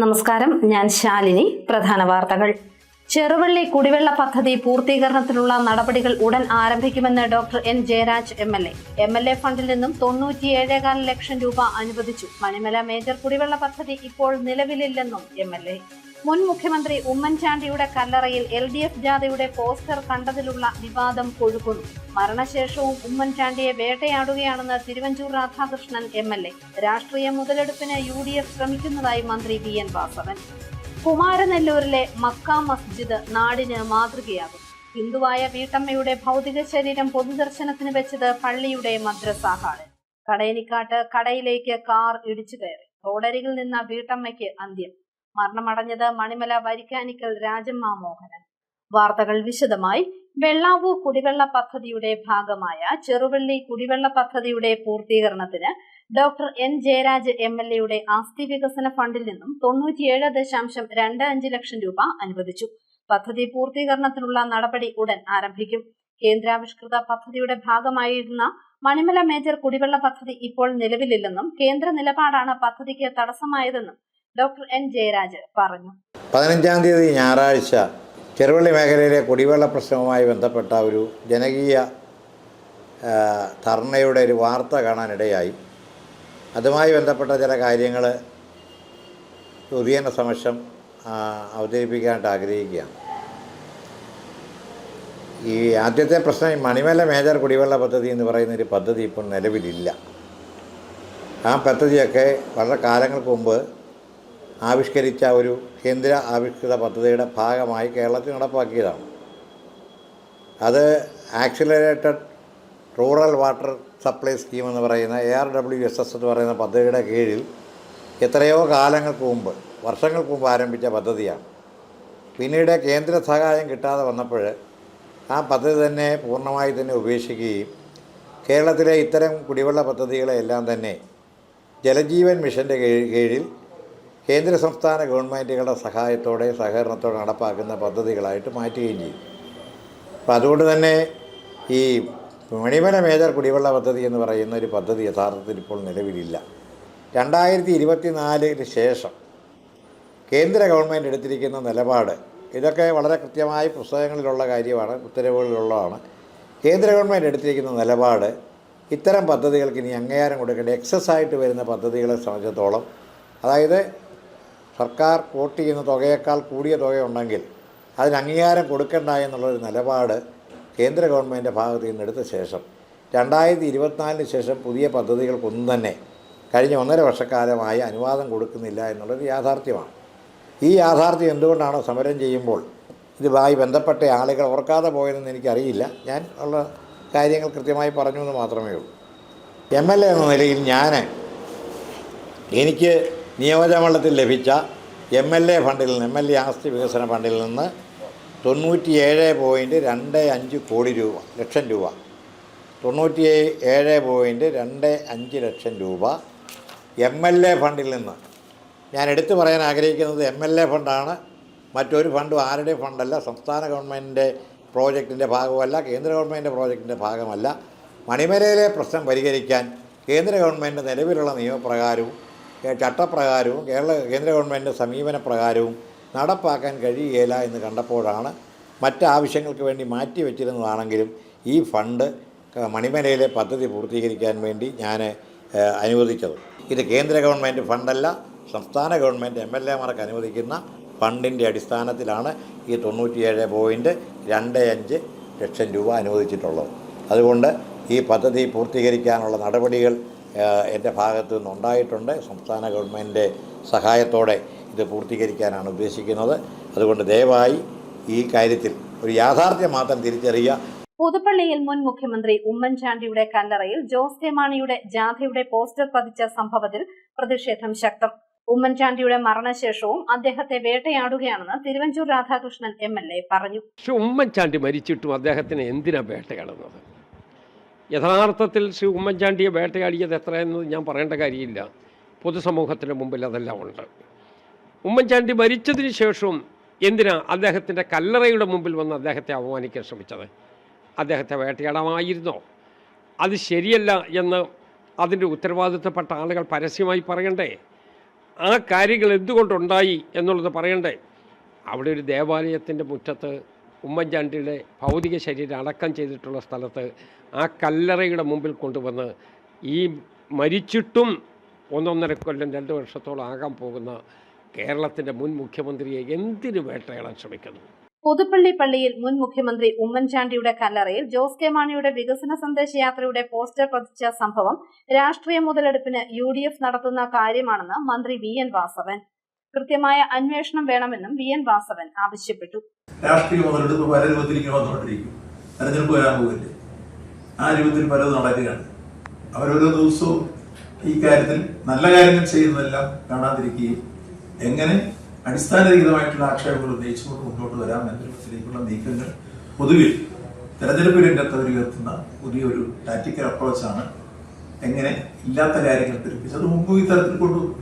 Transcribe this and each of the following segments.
നമസ്കാരം, ഞാൻ ശാലിനി. പ്രധാന വാർത്തകൾ. ചെറുവള്ളി കുടിവെള്ള പദ്ധതി പൂർത്തീകരണത്തിനുള്ള നടപടികൾ ഉടൻ ആരംഭിക്കുമെന്ന് ഡോക്ടർ എൻ ജയരാജ് എം.എൽ.എ. ഫണ്ടിൽ നിന്നും 97.4 ലക്ഷം രൂപ അനുവദിച്ചു. മണിമല മേജർ കുടിവെള്ള പദ്ധതി ഇപ്പോൾ നിലവിലില്ലെന്നും എം.എൽ.എ. മുൻ മുഖ്യമന്ത്രി ഉമ്മൻചാണ്ടിയുടെ കല്ലറയിൽ LDF ജാഥയുടെ പോസ്റ്റർ കണ്ടതിലുള്ള വിവാദം കൊഴുക്കുന്നു. മരണശേഷവും ഉമ്മൻചാണ്ടിയെ വേട്ടയാടുകയാണെന്ന് തിരുവഞ്ചൂർ രാധാകൃഷ്ണൻ എം.എൽ.എ. രാഷ്ട്രീയ മുതലെടുപ്പിന് UDF ശ്രമിക്കുന്നതായി മന്ത്രി VN വാസവൻ. കുമാരനെല്ലൂരിലെ മക്ക മസ്ജിദ് നാടിന് മാതൃകയാകും. ഹിന്ദുവായ വീട്ടമ്മയുടെ ഭൗതിക ശരീരം പൊതുദർശനത്തിന് വെച്ചത് പള്ളിയുടെ മദ്രസ ഹാളിൽ. കടയനിക്കാട്ട് കടയിലേക്ക് കാർ ഇടിച്ചു കയറി. റോഡരികിൽ നിന്ന വീട്ടമ്മയ്ക്ക് അന്ത്യം. മരണമടഞ്ഞത് മണിമല വരിക്കാനിക്കൽ രാജമ്മ മോഹനൻ. വാർത്തകൾ വിശദമായി. വെള്ളാവൂർ കുടിവെള്ള പദ്ധതിയുടെ ഭാഗമായ ചെറുവള്ളി കുടിവെള്ള പദ്ധതിയുടെ പൂർത്തീകരണത്തിന് ഡോക്ടർ എൻ ജയരാജ് എം.എൽ.എയുടെ ആസ്തി വികസന ഫണ്ടിൽ നിന്നും 97.25 ലക്ഷം രൂപ അനുവദിച്ചു. പദ്ധതി പൂർത്തീകരണത്തിനുള്ള നടപടി ഉടൻ ആരംഭിക്കും. കേന്ദ്രാവിഷ്കൃത പദ്ധതിയുടെ ഭാഗമായിരുന്ന മണിമല മേജർ കുടിവെള്ള പദ്ധതി ഇപ്പോൾ നിലവിലില്ലെന്നും കേന്ദ്ര നിലപാടാണ് പദ്ധതിക്ക് തടസ്സമായതെന്നും ഡോക്ടർ എൻ ജയരാജ് പറഞ്ഞു. 15-ാം തീയതി ഞായറാഴ്ച ചെറുവള്ളി മേഖലയിലെ കുടിവെള്ള പ്രശ്നവുമായി ബന്ധപ്പെട്ട ഒരു ജനകീയ ധർണയുടെ ഒരു വാർത്ത കാണാനിടയായി. അതുമായി ബന്ധപ്പെട്ട ചില കാര്യങ്ങൾ പൊതുജന സമക്ഷം അവതരിപ്പിക്കാനായിട്ട് ആഗ്രഹിക്കുകയാണ്. ഈ ആദ്യത്തെ പ്രശ്നം, മണിമല മേജർ കുടിവെള്ള പദ്ധതി എന്ന് പറയുന്നൊരു പദ്ധതി ഇപ്പോൾ നിലവിലില്ല. ആ പദ്ധതിയൊക്കെ വളരെ കാലങ്ങൾക്ക് മുമ്പ് ആവിഷ്കരിച്ച ഒരു കേന്ദ്ര ആവിഷ്കൃത പദ്ധതിയുടെ ഭാഗമായി കേരളത്തിൽ നടപ്പാക്കിയതാണ്. അത് accelerated rural water supply scheme എന്ന് പറയുന്ന ARWSS എന്ന് പറയുന്ന പദ്ധതിയുടെ കീഴിൽ എത്രയോ കാലങ്ങൾക്ക് മുമ്പ്, വർഷങ്ങൾക്ക് മുമ്പ് ആരംഭിച്ച പദ്ധതിയാണ്. പിന്നീട് കേന്ദ്ര സഹായം കിട്ടാതെ വന്നപ്പോൾ ആ പദ്ധതി തന്നെ പൂർണ്ണമായി തന്നെ ഉപേക്ഷിക്കുകയും കേരളത്തിലെ ഇത്തരം കുടിവെള്ള പദ്ധതികളെല്ലാം തന്നെ ജലജീവൻ മിഷൻ്റെ കീഴിൽ കേന്ദ്ര സംസ്ഥാന ഗവൺമെൻറ്റുകളുടെ സഹായത്തോടെ സഹകരണത്തോടെ നടപ്പാക്കുന്ന പദ്ധതികളായിട്ട് മാറ്റുകയും ചെയ്യും. അപ്പോൾ അതുകൊണ്ട് തന്നെ ഈ മണിമല മേജർ കുടിവെള്ള പദ്ധതി എന്ന് പറയുന്ന ഒരു പദ്ധതി യഥാർത്ഥത്തിൽ ഇപ്പോൾ നിലവിലില്ല. 2024 ശേഷം കേന്ദ്ര ഗവൺമെൻറ് എടുത്തിരിക്കുന്ന നിലപാട്, ഇതൊക്കെ വളരെ കൃത്യമായി പുസ്തകങ്ങളിലുള്ള കാര്യമാണ്, ഉത്തരവുകളിലുള്ളതാണ്. കേന്ദ്ര ഗവൺമെൻറ് എടുത്തിരിക്കുന്ന നിലപാട്, ഇത്തരം പദ്ധതികൾക്ക് ഇനി അംഗീകാരം കൊടുക്കേണ്ട എക്സസ്സായിട്ട് വരുന്ന പദ്ധതികളെ സംബന്ധിച്ചിടത്തോളം, അതായത് സർക്കാർ വോട്ട് ചെയ്യുന്ന തുകയേക്കാൾ കൂടിയ തുകയുണ്ടെങ്കിൽ അതിന് അംഗീകാരം കൊടുക്കേണ്ട എന്നുള്ളൊരു നിലപാട് കേന്ദ്ര ഗവൺമെൻറ്റിൻ്റെ ഭാഗത്ത് നിന്ന് എടുത്ത ശേഷം 2024 ശേഷം പുതിയ പദ്ധതികൾക്കൊന്നും തന്നെ കഴിഞ്ഞ 1.5 വർഷക്കാലമായി അനുവാദം കൊടുക്കുന്നില്ല എന്നുള്ളൊരു യാഥാർത്ഥ്യമാണ്. ഈ യാഥാർത്ഥ്യം എന്തുകൊണ്ടാണ് സമരം ചെയ്യുമ്പോൾ ഇതുമായി ബന്ധപ്പെട്ട ആളുകൾ ഓർക്കാതെ പോയതെന്ന് എനിക്കറിയില്ല. ഞാൻ ഉള്ള കാര്യങ്ങൾ കൃത്യമായി പറഞ്ഞു എന്ന് മാത്രമേ ഉള്ളൂ. MLA എന്ന നിലയിൽ എനിക്ക് നിയോജകമണ്ഡലത്തിൽ ലഭിച്ച MLA ഫണ്ടിൽ നിന്ന്, MLA ആസ്തി വികസന ഫണ്ടിൽ നിന്ന് 97.25 ലക്ഷം രൂപ 97.25 ലക്ഷം രൂപ MLA ഫണ്ടിൽ നിന്ന്, ഞാൻ എടുത്തു പറയാൻ ആഗ്രഹിക്കുന്നത് MLA ഫണ്ടാണ്, മറ്റൊരു ഫണ്ടും ആരുടെ ഫണ്ടല്ല, സംസ്ഥാന ഗവൺമെൻറ്റിൻ്റെ പ്രോജക്റ്റിൻ്റെ ഭാഗമല്ല, കേന്ദ്ര ഗവൺമെൻറ്റിൻ്റെ പ്രോജക്റ്റിൻ്റെ ഭാഗമല്ല. മണിമലയിലെ പ്രശ്നം പരിഹരിക്കാൻ കേന്ദ്ര ഗവൺമെൻറ് നിലവിലുള്ള നിയമപ്രകാരവും ചട്ടപ്രകാരവും കേന്ദ്ര ഗവൺമെൻറ് സമീപനപ്രകാരവും നടപ്പാക്കാൻ കഴിയുകയില്ല എന്ന് കണ്ടപ്പോഴാണ് മറ്റാവശ്യങ്ങൾക്ക് വേണ്ടി മാറ്റി വച്ചിരുന്നതാണെങ്കിലും ഈ ഫണ്ട് മണിമലയിലെ പദ്ധതി പൂർത്തീകരിക്കാൻ വേണ്ടി ഞാൻ അനുവദിച്ചത്. ഇത് കേന്ദ്ര ഗവൺമെൻറ് ഫണ്ടല്ല, സംസ്ഥാന ഗവൺമെൻറ് MLA-മാർക്ക് അനുവദിക്കുന്ന ഫണ്ടിൻ്റെ അടിസ്ഥാനത്തിലാണ് ഈ 97.25 ലക്ഷം രൂപ അനുവദിച്ചിട്ടുള്ളത്. അതുകൊണ്ട് ഈ പദ്ധതി പൂർത്തീകരിക്കാനുള്ള നടപടികൾ എൻ്റെ ഭാഗത്തു നിന്നുണ്ടായിട്ടുണ്ട്. സംസ്ഥാന ഗവൺമെൻറ്റിൻ്റെ സഹായത്തോടെ ഇത് പൂർത്തീകരിക്കാനാണ് ഉദ്ദേശിക്കുന്നത്. അതുകൊണ്ട് ദയവായി ഈ കാര്യത്തിൽ ഒരു യാഥാർത്ഥ്യം മാത്രം തിരിച്ചറിയുക. പുതുപ്പള്ളിയിൽ മുൻ മുഖ്യമന്ത്രി ഉമ്മൻചാണ്ടിയുടെ കല്ലറയിൽ ജോസ് കെ മാണിയുടെ ജാഥയുടെ പോസ്റ്റർ പതിച്ച സംഭവത്തിൽ പ്രതിഷേധം ശക്തം. ഉമ്മൻചാണ്ടിയുടെ മരണശേഷവും അദ്ദേഹത്തെ വേട്ടയാടുകയാണെന്ന് തിരുവഞ്ചൂർ രാധാകൃഷ്ണൻ MLA പറഞ്ഞു. പക്ഷെ ഉമ്മൻചാണ്ടി മരിച്ചിട്ടും അദ്ദേഹത്തിന് എന്തിനാ വേട്ടയാടുന്നത്? യഥാർത്ഥത്തിൽ ശ്രീ ഉമ്മൻചാണ്ടിയെ വേട്ടയാടിയത് എത്രയെന്ന് ഞാൻ പറയേണ്ട കാര്യമില്ല. പൊതുസമൂഹത്തിന് മുമ്പിൽ അതെല്ലാം ഉണ്ട്. ഉമ്മൻചാണ്ടി മരിച്ചതിന് ശേഷവും എന്തിനാ അദ്ദേഹത്തിൻ്റെ കല്ലറയുടെ മുമ്പിൽ വന്ന് അദ്ദേഹത്തെ അപമാനിക്കാൻ ശ്രമിച്ചത്? അദ്ദേഹത്തെ വേട്ടയാടാമായിരുന്നോ? അത് ശരിയല്ല എന്ന് അതിൻ്റെ ഉത്തരവാദിത്തപ്പെട്ട ആളുകൾ പരസ്യമായി പറയണ്ടേ? ആ കാര്യങ്ങൾ എന്തുകൊണ്ടുണ്ടായി എന്നുള്ളത് പറയണ്ടേ? അവിടെ ഒരു ദേവാലയത്തിൻ്റെ മുറ്റത്ത് ഉമ്മൻചാണ്ടിയുടെ ഭൗതിക ശരീരം അടക്കം ചെയ്തിട്ടുള്ള സ്ഥലത്ത് ആ കല്ലറയുടെ മുമ്പിൽ കൊണ്ടുവന്ന് ഈ മരിച്ചിട്ടും 1.5 കൊല്ലം 2 വർഷത്തോളം ആകാൻ പോകുന്ന കേരളത്തിൻ്റെ മുൻ മുഖ്യമന്ത്രിയെ എന്തിനു വേട്ടയാടാൻ ശ്രമിക്കുന്നു? പുതുപ്പള്ളി പള്ളിയിൽ മുൻ മുഖ്യമന്ത്രി ഉമ്മൻചാണ്ടിയുടെ കല്ലറയിൽ ജോസ് കെ മാണിയുടെ വികസന സന്ദേശയാത്രയുടെ പോസ്റ്റർ പതിച്ച സംഭവം രാഷ്ട്രീയ മുതലെടുപ്പിന് UDF നടത്തുന്ന കാര്യമാണെന്ന് മന്ത്രി VN വാസവൻ. കൃത്യമായ അന്വേഷണം വേണമെന്നും VN വാസവൻ ആവശ്യപ്പെട്ടു. രാഷ്ട്രീയ മുതലെടുപ്പ് പല രൂപത്തിലേക്ക് വന്നുകൊണ്ടിരിക്കും. തെരഞ്ഞെടുപ്പ് വരാൻ പോകില്ലേ, ആ രൂപത്തിൽ പലതും നടക്കുകയാണ്. അവരോരോ ദിവസവും ഈ കാര്യത്തിൽ നല്ല കാര്യങ്ങൾ ചെയ്യുന്നതെല്ലാം കാണാതിരിക്കുകയും എങ്ങനെ അടിസ്ഥാനരഹിതമായിട്ടുള്ള ആക്ഷേപങ്ങൾ ഉന്നയിച്ചുകൊണ്ട് മുന്നോട്ട് വരാം എന്ന രൂപത്തിലേക്കുള്ള നീക്കങ്ങൾ പൊതുവിൽ തെരഞ്ഞെടുപ്പ് രംഗത്ത് അവർ ഉയർത്തുന്ന പുതിയൊരു ടാക്ടിക്കൽ അപ്രോച്ചാണ്. എങ്ങനെ ഇല്ലാത്ത കാര്യങ്ങൾ പെരുപ്പിച്ച് അത് മുമ്പ് ഈ തരത്തിൽ കൊണ്ടുപോകും.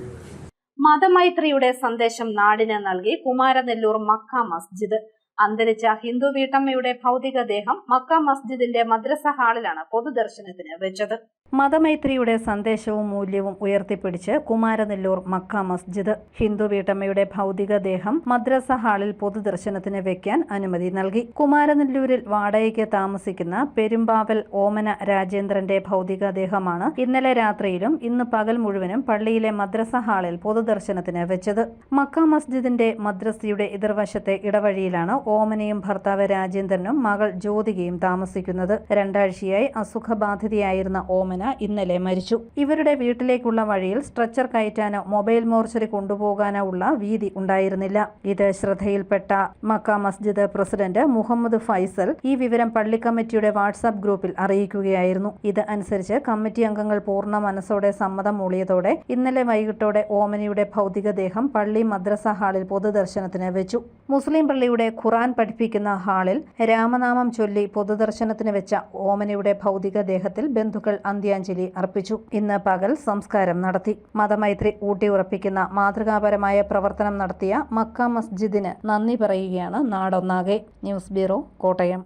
മതമൈത്രിയുടെ സന്ദേശം നാടിന് നൽകി കുമാരനെല്ലൂർ മക്ക മസ്ജിദ്. അന്തരിച്ച ഹിന്ദു വീട്ടമ്മയുടെ ഭൗതികദേഹം മക്ക മസ്ജിദിന്റെ മദ്രസ ഹാളിലാണ് പൊതുദർശനത്തിന് വെച്ചത്. മതമൈത്രിയുടെ സന്ദേശവും മൂല്യവും ഉയർത്തിപ്പിടിച്ച് കുമാരനെല്ലൂർ മക്ക മസ്ജിദ് ഹിന്ദു വീട്ടമ്മയുടെ ഭൗതികദേഹം മദ്രസ ഹാളിൽ പൊതുദർശനത്തിന് വെക്കാൻ അനുമതി നൽകി. കുമാരനെല്ലൂരിൽ വാടകയ്ക്ക് താമസിക്കുന്ന പെരുമ്പാവൽ ഓമന രാജേന്ദ്രന്റെ ഭൗതികദേഹമാണ് ഇന്നലെ രാത്രിയിലും ഇന്ന് പകൽ മുഴുവനും പള്ളിയിലെ മദ്രസ ഹാളിൽ പൊതുദർശനത്തിന് വെച്ചത്. മക്ക മസ്ജിദിന്റെ മദ്രസയുടെ എതിർവശത്തെ ഇടവഴിയിലാണ് ഓമനയും ഭർത്താവ് രാജേന്ദ്രനും മകൾ ജ്യോതികയും താമസിക്കുന്നത്. 2 ആഴ്ചയായി അസുഖബാധിതയായിരുന്ന ഓമന ഇന്നലെ മരിച്ചു. ഇവരുടെ വീട്ടിലേക്കുള്ള വഴിയിൽ സ്ട്രെച്ചർ കയറ്റാനോ മൊബൈൽ മോർച്ചറി കൊണ്ടുപോകാനോ ഉള്ള വീതി ഉണ്ടായിരുന്നില്ല. ഇത് ശ്രദ്ധയിൽപ്പെട്ട മക്ക മസ്ജിദ് പ്രസിഡന്റ് മുഹമ്മദ് ഫൈസൽ ഈ വിവരം പള്ളി കമ്മിറ്റിയുടെ വാട്സാപ്പ് ഗ്രൂപ്പിൽ അറിയിക്കുകയായിരുന്നു. ഇത് അനുസരിച്ച് കമ്മിറ്റി അംഗങ്ങൾ പൂർണ്ണ മനസ്സോടെ സമ്മതം മൂളിയതോടെ ഇന്നലെ വൈകിട്ടോടെ ഓമനയുടെ ഭൗതികദേഹം പള്ളി മദ്രസ ഹാളിൽ പൊതുദർശനത്തിന് വെച്ചു. മുസ്ലിം പള്ളിയുടെ ഖുർആൻ പഠിപ്പിക്കുന്ന ഹാളിൽ രാമനാമം ചൊല്ലി പൊതുദർശനത്തിന് വെച്ച ഓമനയുടെ ഭൗതികദേഹത്തിൽ ബന്ധുക്കൾ അന്ത്യാഞ്ജലി അർപ്പിച്ചു. ഇന്ന് പകൽ സംസ്കാരം നടത്തി. മതമൈത്രി ഊട്ടിയുറപ്പിക്കുന്ന മാതൃകാപരമായ പ്രവർത്തനം നടത്തിയ മക്ക മസ്ജിദിന് നന്ദി പറയുകയാണ് നാടൊന്നാകെ. News bureau, Kottayam.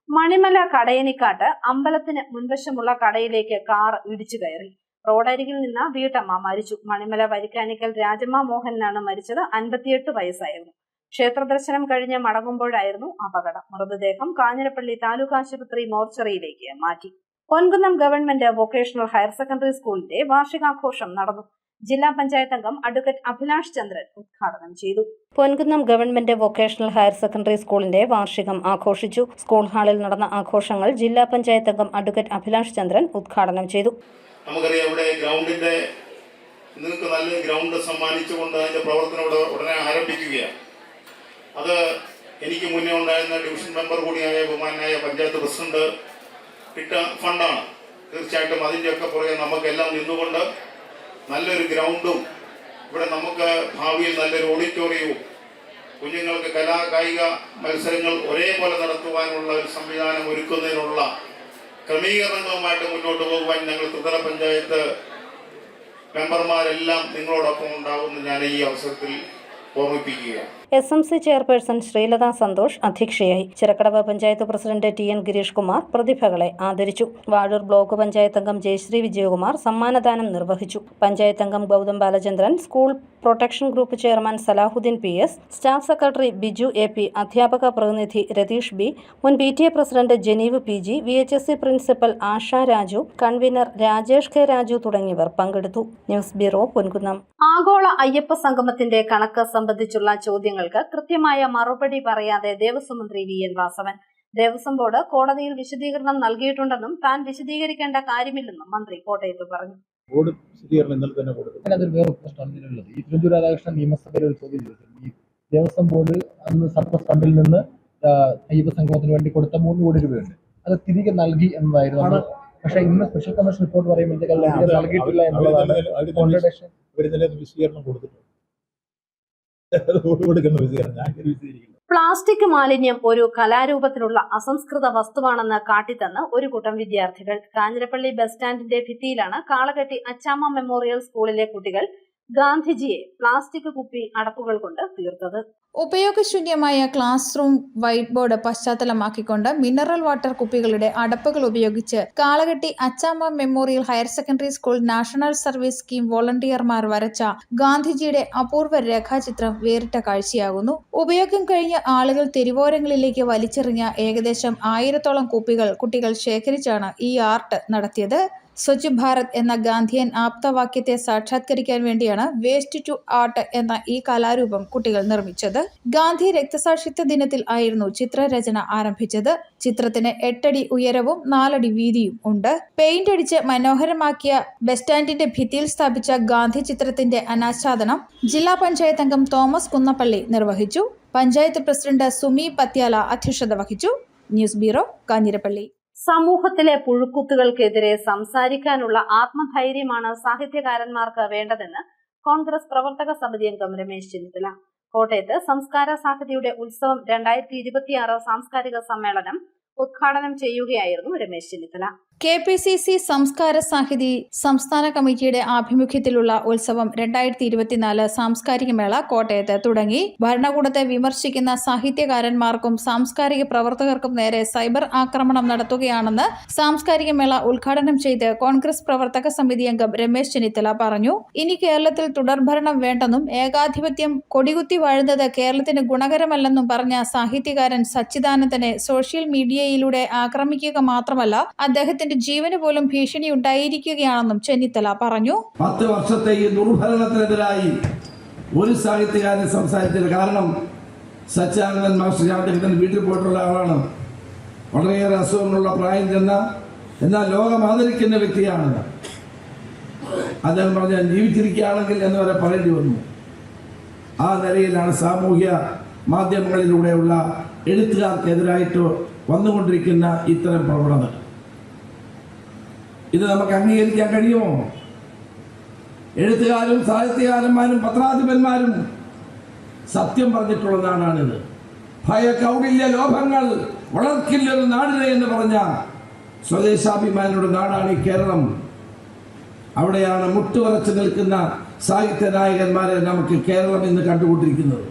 മണിമല കടയനിക്കാട്ട് അമ്പലത്തിന് മുൻവശമുള്ള കടയിലേക്ക് കാർ ഇടിച്ചു കയറി. റോഡരികിൽ നിന്ന് വീട്ടമ്മ മരിച്ചു. മണിമല വരിക്കാനിക്കൽ രാജമ്മ മോഹനാണ് മരിച്ചത്. 58 വയസ്സായിരുന്നു. ക്ഷേത്രദർശനം കഴിഞ്ഞ് മടങ്ങുമ്പോഴായിരുന്നു അപകടം. മൃതദേഹം കാഞ്ഞിരപ്പള്ളി താലൂക്ക് ആശുപത്രി മോർച്ചറിയിലേക്ക് മാറ്റി. Ponkunnam government vocational higher secondary സ്കൂളിന്റെ വാർഷികാഘോഷം നടന്നു. ജില്ലാ പഞ്ചായത്ത് അംഗം അഡ്വക്കേറ്റ് അഭിലാഷ് ചന്ദ്രൻ ഉദ്ഘാടനം ചെയ്തു. Ponkunnam government vocational higher secondary സ്കൂളിന്റെ വാർഷികം ആഘോഷിച്ചു. സ്കൂൾ ഹാളിൽ നടന്ന ആഘോഷങ്ങൾ ജില്ലാ പഞ്ചായത്ത് അംഗം അഡ്വക്കേറ്റ് അഭിലാഷ് ചന്ദ്രൻ ഉദ്ഘാടനം ചെയ്തു. നമുക്കറിയാം, ഇവിടെ ഗ്രൗണ്ടിന്റെ നിങ്ങൾക്ക് നല്ല ഗ്രൗണ്ട് സമ്മാനിച്ചുകൊണ്ട് അതിന്റെ പ്രവർത്തനം ഉടനെ ആരംഭിക്കുകയാണ്. അത് എനിക്ക് മുന്നേ ഉണ്ടായിരുന്ന ഡിവിഷൻ മെമ്പർ കൂടിയായ ബഹുമാനായ പഞ്ചായത്ത് പ്രസിഡന്റ് ഇട്ട ഫണ്ടാണ്. തീർച്ചയായിട്ടും അതിൻ്റെയൊക്കെ പുറകെ നമുക്കെല്ലാം നിന്നുകൊണ്ട് നല്ലൊരു ഗ്രൗണ്ടും ഇവിടെ നമുക്ക് ഭാവിയിൽ നല്ലൊരു ഓഡിറ്റോറിയവും കുഞ്ഞുങ്ങൾക്ക് കായിക മത്സരങ്ങൾ ഒരേപോലെ നടത്തുവാനുള്ള ഒരു സംവിധാനം ഒരുക്കുന്നതിനുള്ള ക്രമീകരണങ്ങളുമായിട്ട് മുന്നോട്ട് പോകുവാൻ ഞങ്ങൾ ത്രിതല പഞ്ചായത്ത് മെമ്പർമാരെല്ലാം നിങ്ങളോടൊപ്പം ഉണ്ടാകുമെന്ന് ഞാൻ ഈ അവസരത്തിൽ ഓർമ്മിപ്പിക്കുകയാണ്. SMC ചെയർപേഴ്സൺ ശ്രീലത സന്തോഷ് അധ്യക്ഷയായി. ചിറക്കടവ് പഞ്ചായത്ത് പ്രസിഡന്റ് TN ഗിരീഷ് കുമാർ പ്രതിഭകളെ ആദരിച്ചു. വാഴൂർ ബ്ലോക്ക് പഞ്ചായത്ത് അംഗം ജയശ്രീ വിജയകുമാർ സമ്മാനദാനം നിർവഹിച്ചു. പഞ്ചായത്ത് അംഗം Gautham Balachandran, school protection group chairman Salahuddin PS, staff secretary Biju AP, അധ്യാപക പ്രതിനിധി രതീഷ് B, മുൻ PTA president Janeev PG, VHSC principal Asha Raju, convener Rajesh K Raju തുടങ്ങിയവർ പങ്കെടുത്തു. News bureau, Ponkunnam. ആഗോള അയ്യപ്പ സംഗമത്തിന്റെ കണക്ക് സംബന്ധിച്ചുള്ള ചോദ്യങ്ങൾക്ക് കൃത്യമായ മറുപടി പറയാതെ ദേവസ്വം മന്ത്രി VN വാസവൻ. ദേവസ്വം ബോർഡ് കോടതിയിൽ വിശദീകരണം നൽകിയിട്ടുണ്ടെന്നും താൻ വിശദീകരിക്കേണ്ട കാര്യമില്ലെന്നും മന്ത്രി കോട്ടയത്ത് പറഞ്ഞു. ബോർഡ് വിശദീകരണം ഇന്നലെ തന്നെ കൊടുത്തു. അതൊരു വേറെ പ്രശ്നമാണ് ഇതിലുള്ളത്. ഈ തിരുവനന്തപുരം രാധാകൃഷ്ണൻ നിയമസഭയിൽ ഒരു ചോദ്യം ചോദിച്ചു. ഈ ദേവസ്വം ബോർഡ് അന്ന് സർപ്ലസ് ഫണ്ടിൽ നിന്ന് അയ്യപ്പ സംഗമത്തിന് വേണ്ടി കൊടുത്ത 3 കോടി രൂപയുണ്ട്. അത് തിരികെ നൽകി എന്നതായിരുന്നു. പക്ഷേ ഇന്ന് സ്പെഷ്യൽ കമ്മീഷൻ റിപ്പോർട്ട് പറയുമ്പോഴത്തേക്ക് നൽകിയിട്ടില്ല എന്നുള്ളതാണ് കോൺട്രഡിക്ഷൻ. വിശദീകരണം കൊടുത്തിട്ടുണ്ട്. പ്ലാസ്റ്റിക് മാലിന്യം ഒരു കലാരൂപത്തിലുള്ള അസംസ്കൃത വസ്തുവാണെന്ന് കാട്ടിത്തന്ന് ഒരു കൂട്ടം വിദ്യാർത്ഥികൾ. കാഞ്ഞിരപ്പള്ളി ബസ് സ്റ്റാൻഡിന്റെ ഭിത്തിയിലാണ് കാളകെട്ടി അച്ചാമ്മ മെമ്മോറിയൽ സ്കൂളിലെ കുട്ടികൾ ഗാന്ധിജിയെ പ്ലാസ്റ്റിക് കുപ്പി അടപ്പുകൾ കൊണ്ട് തീർത്തത്. ഉപയോഗശൂന്യമായ ക്ലാസ് റൂം വൈറ്റ് ബോർഡ് പശ്ചാത്തലമാക്കിക്കൊണ്ട് മിനറൽ വാട്ടർ കുപ്പികളുടെ അടപ്പുകൾ ഉപയോഗിച്ച് Kalaketti Achamma memorial higher secondary school national service scheme വോളണ്ടിയർമാർ വരച്ച ഗാന്ധിജിയുടെ അപൂർവ രേഖാചിത്രം വേറിട്ട കാഴ്ചയാകുന്നു. ഉപയോഗം കഴിഞ്ഞ ആളുകൾ തെരുവോരങ്ങളിലേക്ക് വലിച്ചെറിഞ്ഞ ഏകദേശം 1000-ഓളം കുപ്പികൾ കുട്ടികൾ ശേഖരിച്ചാണ് ഈ ആർട്ട് നടത്തിയത്. സ്വച്ഛ് ഭാരത് എന്ന ഗാന്ധിയൻ ആപ്തവാക്യത്തെ സാക്ഷാത്കരിക്കാൻ വേണ്ടിയാണ് വേസ്റ്റ് ടു ആർട്ട് എന്ന ഈ കലാരൂപം കുട്ടികൾ നിർമ്മിച്ചത്. ഗാന്ധി രക്തസാക്ഷിത്വ ദിനത്തിൽ ആയിരുന്നു ചിത്രരചന ആരംഭിച്ചത്. ചിത്രത്തിന് 8 അടി ഉയരവും 4 അടി വീതിയും ഉണ്ട്. പെയിന്റ് അടിച്ച് മനോഹരമാക്കിയ ബസ് സ്റ്റാൻഡിന്റെ ഭിത്തിയിൽ സ്ഥാപിച്ച ഗാന്ധി ചിത്രത്തിന്റെ അനാച്ഛാദനം ജില്ലാ പഞ്ചായത്ത് അംഗം തോമസ് കുന്നപ്പള്ളി നിർവഹിച്ചു. പഞ്ചായത്ത് പ്രസിഡന്റ് സുമി പത്യാല അധ്യക്ഷത വഹിച്ചു. News bureau, Kanjirappally. സമൂഹത്തിലെ പുഴുക്കുത്തുകൾക്കെതിരെ സംസാരിക്കാനുള്ള ആത്മധൈര്യമാണ് സാഹിത്യകാരന്മാർക്ക് വേണ്ടതെന്ന് കോൺഗ്രസ് പ്രവർത്തക സമിതി അംഗം രമേശ് ചെന്നിത്തല. കോട്ടയത്ത് സംസ്കാര സാഹിതിയുടെ ഉത്സവം 2026 സാംസ്കാരിക സമ്മേളനം ഉദ്ഘാടനം ചെയ്യുകയായിരുന്നു രമേശ് ചെന്നിത്തല. KPCC സംസ്കാര സാഹിതി സംസ്ഥാന കമ്മിറ്റിയുടെ ആഭിമുഖ്യത്തിലുള്ള ഉത്സവം 2024 സാംസ്കാരിക മേള കോട്ടയത്ത് തുടങ്ങി. ഭരണകൂടത്തെ വിമർശിക്കുന്ന സാഹിത്യകാരന്മാർക്കും സാംസ്കാരിക പ്രവർത്തകർക്കും നേരെ സൈബർ ആക്രമണം നടത്തുകയാണെന്ന് സാംസ്കാരിക മേള ഉദ്ഘാടനം ചെയ്ത് കോൺഗ്രസ് പ്രവർത്തക സമിതി അംഗം രമേശ് ചെന്നിത്തല പറഞ്ഞു. ഇനി കേരളത്തിൽ തുടർഭരണം വേണ്ടെന്നും ഏകാധിപത്യം കൊടികുത്തി വാഴുന്നത് കേരളത്തിന് ഗുണകരമല്ലെന്നും പറഞ്ഞ സാഹിത്യകാരൻ സച്ചിദാനന്ദനെ സോഷ്യൽ മീഡിയയിലൂടെ ആക്രമിക്കുക മാത്രമല്ല അദ്ദേഹത്തിന്റെ ജീവന് പോലും ഭീഷണി ഉണ്ടായിരിക്കുകയാണെന്നും ചെന്നിത്തല പറഞ്ഞു. 10 വർഷത്തെ ഈ ദുർഭരണത്തിനെതിരായി ഒരു സാഹിത്യകാരൻ സംസാരിച്ചത് കാരണം സച്ചിദാനന്ദൻ മാസ്റ്റർ അദ്ദേഹത്തിന്റെ വീട്ടിൽ പോയിട്ടുള്ള ആളാണ്. വളരെയേറെ അസുഖങ്ങളുള്ള പ്രായം ചെന്ന എന്നാൽ ലോകം ആദരിക്കുന്ന വ്യക്തിയാണ്. അദ്ദേഹം പറഞ്ഞ ജീവിച്ചിരിക്കുകയാണെങ്കിൽ എന്ന് വരെ പറയേണ്ടി വന്നു. ആ നിലയിലാണ് സാമൂഹ്യ മാധ്യമങ്ങളിലൂടെയുള്ള എഴുത്തുകാർക്കെതിരായിട്ട് വന്നുകൊണ്ടിരിക്കുന്ന ഇത്തരം പ്രവണതകൾ. ഇത് നമുക്ക് അംഗീകരിക്കാൻ കഴിയുമോ? എഴുത്തുകാരും സാഹിത്യകാരന്മാരും പത്രാധിപന്മാരും സത്യം പറഞ്ഞിട്ടുള്ള നാടാണിത്. ഭയകൗടില്യ ലോഭങ്ങൾ വളർക്കില്ലൊരു നാടിനെ എന്ന് പറഞ്ഞ സ്വദേശാഭിമാനിയുടെ നാടാണ് ഈ കേരളം. അവിടെയാണ് മുട്ടുവറച്ചു നിൽക്കുന്ന സാഹിത്യ നായകന്മാരെ നമുക്ക് കേരളം ഇന്ന് കണ്ടുകൊണ്ടിരിക്കുന്നത്.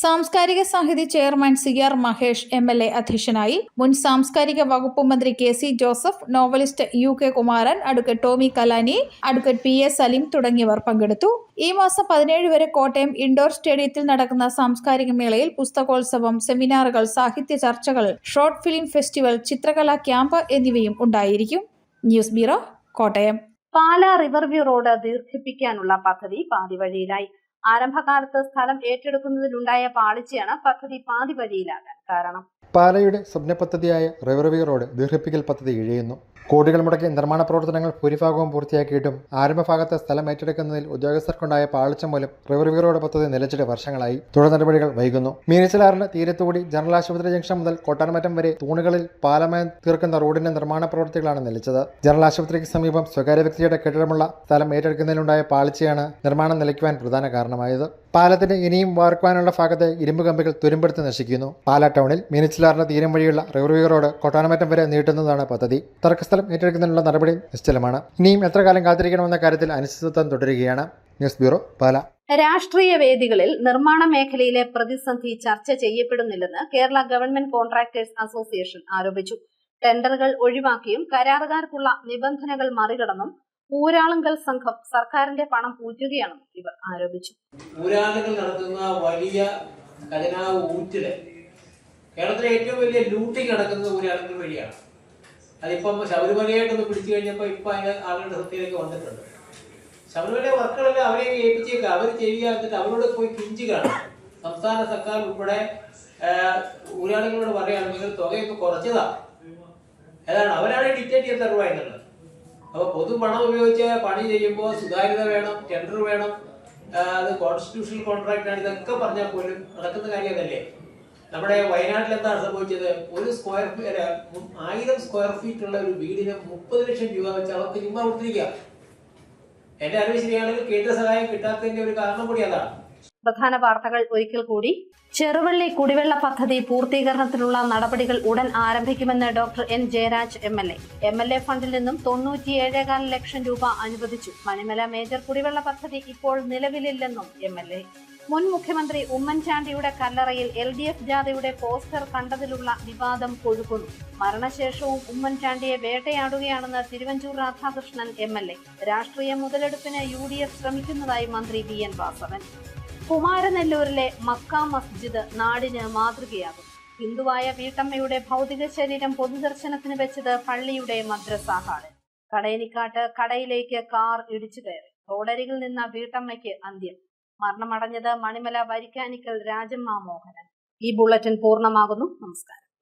സാംസ്കാരിക സാഹിതി ചെയർമാൻ CR മഹേഷ് MLA അധ്യക്ഷനായി. മുൻ സാംസ്കാരിക വകുപ്പ് മന്ത്രി KC Joseph, novelist UK Kumaran, advocate Tomy Kallany, advocate PA Saleem തുടങ്ങിയവർ പങ്കെടുത്തു. ഈ മാസം 17 വരെ കോട്ടയം ഇൻഡോർ സ്റ്റേഡിയത്തിൽ നടക്കുന്ന സാംസ്കാരിക മേളയിൽ പുസ്തകോത്സവം, സെമിനാറുകൾ, സാഹിത്യ ചർച്ചകൾ, ഷോർട്ട് ഫിലിം ഫെസ്റ്റിവൽ, ചിത്രകലാ ക്യാമ്പ് എന്നിവയും ഉണ്ടായിരിക്കും. News bureau, Kottayam. Pala riverview road ദീർഘിപ്പിക്കാനുള്ള പദ്ധതി പാതിവഴിയിലായി. ആരംഭകാലത്ത് സ്ഥലം ഏറ്റെടുക്കുന്നതിലുണ്ടായ പാളിച്ചയാണ് പദ്ധതി പാതിവഴിയിലാകാൻ കാരണം. പാലയുടെ സ്വപ്ന പദ്ധതിയായ റിവർവ്യൂ റോഡ് ദീർഘിപ്പിക്കൽ പദ്ധതി ഇഴയുന്നു. കോടികൾ മുടക്കി നിർമ്മാണ പ്രവർത്തനങ്ങൾ ഭൂരിഭാഗവും പൂർത്തിയാക്കിയിട്ടും ആരംഭഭാഗത്ത് സ്ഥലം ഏറ്റെടുക്കുന്നതിൽ ഉദ്യോഗസ്ഥർക്കുണ്ടായ പാളിച്ച മൂലം റിവർവ്യൂ റോഡ് പദ്ധതി നിലച്ചിട്ട് വർഷങ്ങളായി. തുടർ നടപടികൾ വൈകുന്നു. മീനച്ചിലാറിന് തീരത്തുകൂടി ജനറൽ ആശുപത്രി ജംഗ്ഷൻ മുതൽ കൊട്ടാരമറ്റം വരെ തൂണുകളിൽ പാലമായി തീർക്കുന്ന റോഡിന്റെ നിർമ്മാണ പ്രവൃത്തികളാണ് നിലച്ചത്. ജനറൽ ആശുപത്രിക്ക് സമീപം സ്വകാര്യ വ്യക്തിയുടെ കെട്ടിടമുള്ള സ്ഥലം ഏറ്റെടുക്കുന്നതിലുണ്ടായ പാളിച്ചയാണ് നിർമ്മാണം നിലയ്ക്കുവാൻ പ്രധാന കാരണമായത്. പാലത്തിന് ഇനിയും വാർക്കുവാനുള്ള ഭാഗത്തെ ഇരുമ്പ് കമ്പികൾ തുരുമ്പെടുത്ത് നശിക്കുന്നു. പാലാ ടൗണിൽ മീനച്ചിലാറിന് തീരം വഴിയുള്ള റിവർവ്യൂ റോഡ് കൊട്ടാരമറ്റം വരെ നീട്ടുന്നതാണ് പദ്ധതി. തർക്കസ്ഥലം ഏറ്റെടുക്കുന്നതിനുള്ള നടപടി നിശ്ചലമാണ്. ഇനിയും എത്ര കാലം കാത്തിരിക്കണമെന്ന കാര്യത്തിൽ അനിശ്ചിതത്വം തുടരുകയാണ്. News bureau, Pala. രാഷ്ട്രീയ വേദികളിൽ നിർമ്മാണ മേഖലയിലെ പ്രതിസന്ധി ചർച്ച ചെയ്യപ്പെടുന്നില്ലെന്ന് കേരള ഗവൺമെന്റ് കോൺട്രാക്ടേഴ്സ് അസോസിയേഷൻ ആരോപിച്ചു. ടെൻഡറുകൾ ഒഴിവാക്കിയും കരാറുകാർക്കുള്ള നിബന്ധനകൾ മറികടന്നും ഊരാളുങ്കൽ സംഘം സർക്കാരിന്റെ പണം ഊറ്റുകയാണെന്നും ഇവർ ആരോപിച്ചു. ഊരാളുകൾ നടത്തുന്ന വലിയ ഖജനാവ് ഊറ്റില് കേരളത്തിലെ ഏറ്റവും വലിയ ലൂട്ടിങ് നടക്കുന്നത് ഊരാളുങ്കൽ വഴിയാണ്. അതിപ്പം ശബരിമലയായിട്ടൊന്ന് പിടിച്ചു കഴിഞ്ഞപ്പോൾ ഇപ്പം അതിന് ആളുകളുടെ ശ്രദ്ധയിലേക്ക് വന്നിട്ടുണ്ട്. ശബരിമല വർക്കുകളെല്ലാം അവരെ ഏൽപ്പിച്ചേക്കുക, അവർ ചെയ്യുക, എന്നിട്ട് അവരോട് പോയി കിഞ്ചുകയാണ്. സംസ്ഥാന സർക്കാർ ഉൾപ്പെടെ ഊരാളുകളോട് പറയുകയാണ്, നിങ്ങൾ തുകയൊക്കെ കുറച്ചതാ. ഏതാണ് അവരാണ് ഡിക്റ്റേറ്റ് ചെയ്ത് തരുക എന്നുള്ളത്. അപ്പോൾ പൊതുപണം ഉപയോഗിച്ച് പണി ചെയ്യുമ്പോൾ സുതാര്യത വേണം, ടെൻഡർ വേണം, അത് കോൺസ്റ്റിറ്റ്യൂഷണൽ കോൺട്രാക്ട് ആണ്. ഇതൊക്കെ പറഞ്ഞാൽ പോലും നടക്കുന്ന കാര്യം അതല്ലേ. നമ്മുടെ വയനാട്ടിൽ എന്താണ് സംഭവിച്ചത്? 1000 സ്ക്വയർ ഫീറ്റ് ഉള്ള ഒരു വീടിന് 30 ലക്ഷം രൂപ വെച്ച് അവർക്ക് ചുമ്മാ കൊടുത്തിരിക്കുക. എന്റെ അറിവ് ശരിയാണെങ്കിൽ കേന്ദ്ര സഹായം കിട്ടാത്തതിന്റെ ഒരു കാരണം കൂടി അതാണ്. പ്രധാന വാർത്തകൾ ഒരിക്കൽ കൂടി. ചെറുവള്ളി കുടിവെള്ള പദ്ധതി പൂർത്തീകരണത്തിനുള്ള നടപടികൾ ഉടൻ ആരംഭിക്കുമെന്ന് doctor N Jayaraj MLA. MLA ഫണ്ടിൽ നിന്നും 97.4 ലക്ഷം രൂപ അനുവദിച്ചു. മണിമല മേജർ കുടിവെള്ള പദ്ധതി ഇപ്പോൾ നിലവിലില്ലെന്നും MLA. മുൻ മുഖ്യമന്ത്രി ഉമ്മൻചാണ്ടിയുടെ കല്ലറയിൽ LDF ജാഥയുടെ പോസ്റ്റർ കണ്ടതിലുള്ള വിവാദം കൊഴുക്കുന്നു. മരണശേഷവും ഉമ്മൻചാണ്ടിയെ വേട്ടയാടുകയാണെന്ന് തിരുവഞ്ചൂർ രാധാകൃഷ്ണൻ MLA. രാഷ്ട്രീയ മുതലെടുപ്പിന് UDF ശ്രമിക്കുന്നതായി മന്ത്രി VN വാസവൻ. കുമാരനെല്ലൂരിലെ മക്ക മസ്ജിദ് നാടിന് മാതൃകയാകും. ഹിന്ദുവായ വീട്ടമ്മയുടെ ഭൗതിക ശരീരം പൊതുദർശനത്തിന് വെച്ചത് പള്ളിയുടെ മദ്രസ ഹാളിൽ. കടയനിക്കാട്ട് കടയിലേക്ക് കാർ ഇടിച്ചു കയറി. റോഡരികിൽ നിന്ന വീട്ടമ്മയ്ക്ക് അന്ത്യം. മരണമടഞ്ഞത് മണിമല വരിക്കാനിക്കൽ രാജമ്മ മോഹനൻ. ഈ ബുള്ളറ്റിൻ പൂർണ്ണമാകുന്നു. നമസ്കാരം.